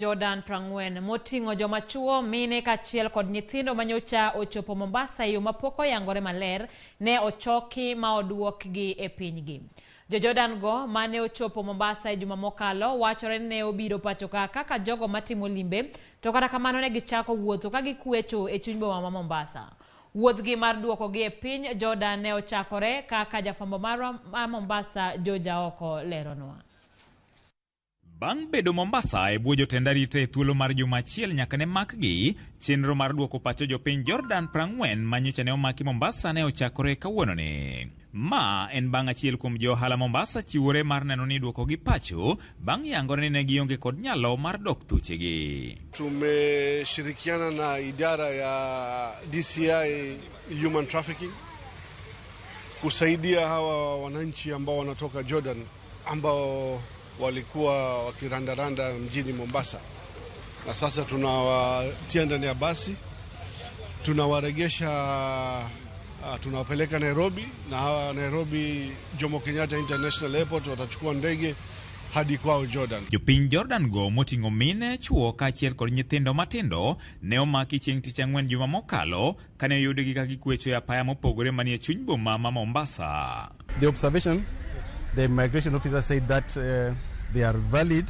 Jordan Prangwen motingo joma chuo mine kachiel kod nyithindo manyocha ochopo Mombasa yo mapoko yangore maler ne ochoki ma oduokgi e pinygi. Jordan go mane ochopo Mombasa e juma mokalo wachore ne obiro pacho kaka jogo matimo limbe to kata kamano ne gichako wuotho ka gikwecho e chuny boma ma Mombasa. Wuodhgi mar duokogi e piny Jordan ne ochakore kaka jafwambo mar Mombasa Joja oko leronwa. Bang' bedo Mombasa e bwo jotend arita e thuolo mar juma achiel nyaka ne makgi, chenro mar duoko pacho jopiny Jordan Prangwen manyocha ne omaki Mombasa ne ochakore kawuononi. Ma en bang' achiel kuom johala Mombasa chiwore mar neno ni duoko gi pacho bang' yangore ni ne gionge kod nyalo mar dok thuchegi. Tumeshirikiana na idara ya DCI Human Trafficking kusaidia hawa wananchi ambao wanatoka Jordan ambao walikuwa wakirandaranda mjini Mombasa, na sasa tunawatia ndani ya basi, tunawaregesha, tunawapeleka Nairobi, na hawa Nairobi Jomo Kenyatta International Airport watachukua ndege hadi kwao Jordan. Jopiny Jordan go moting'o mine, chuo kaachiel kod nyithindo matindo ne omaki chieng' tich ang'wen juma mokalo kane oyudgi ka gikwecho e apaya mopogore manie chuny boma ma Mombasa. The observation, the immigration officer said that they are valid,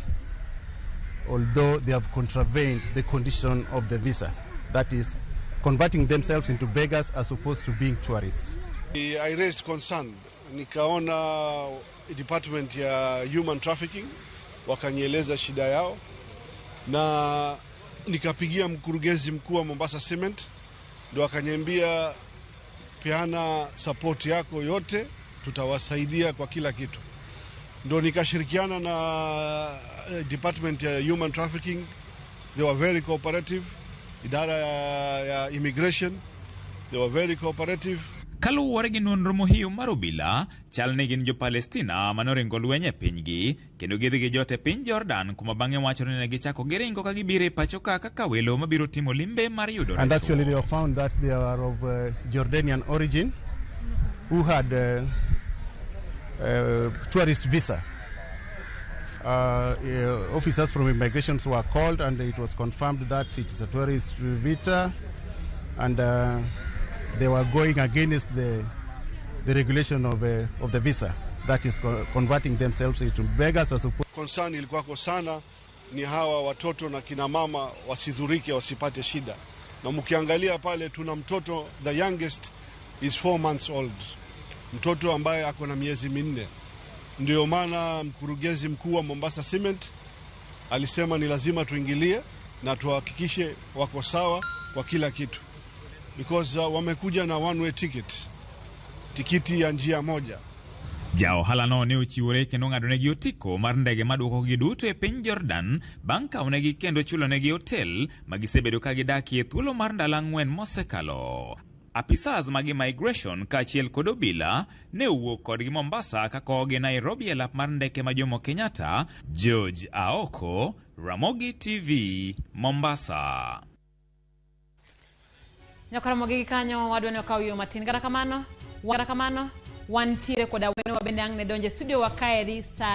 although they have contravened the condition of the visa. That is, converting themselves into beggars as opposed to being tourists. I raised concern. Nikaona department ya human trafficking wakanieleza shida yao, na nikapigia mkurugenzi mkuu wa Mombasa Cement, ndo akaniambia peana support yako yote, tutawasaidia kwa kila kitu. Ndo nikashirikiana na department ya human trafficking, they were very cooperative. Idara ya immigration, they were very cooperative. Kaluwore gi nonro mohiu mar obila, chal ne gin jo Palestina manoringo lweny e pinygi kendo gidhi gi jote piny Jordan kuma bang'e wachore ne gichako giringo ka gibiro e pacho kaka welo mabiro timo limbe mar yudo reso. And actually they were found that they are of Jordanian origin who had tourist visa. Officers from immigration were called and it was confirmed that it is a tourist visa, and they were going against the regulation of the visa, that is converting themselves into beggars as opposed. Concern ilikuwako sana ni hawa watoto na kina mama wasidhurike, wasipate shida. Na mkiangalia pale tuna mtoto, the youngest is 4 months old. Mtoto ambaye ako na miezi minne. Ndio maana mkurugenzi mkuu wa Mombasa Cement alisema ni lazima tuingilie na tuhakikishe wako sawa kwa kila kitu. Because wamekuja na one way ticket. Tikiti ya njia moja. Jao halano ne ochiwore kendo ng'adonegi otiko mar ndege maduokogi duto e piny Jordan bang' kawnegi kendo chulonegi hotel magisebedo ka gidakie thuolo mar ndalo 4 mosekalo. Apisas mag immigration kaachiel kod obila ne owuok kodgi Mombasa kakogi Nairobi e lap mar ndeke ma Jomo Kenyatta. Joja oko, Ramogi TV, Mombasa. Ramogi kanyo wadwani okaw yo matin kata kamano wantiere koda weno wabende ang' ne donje studio wa kaeri sa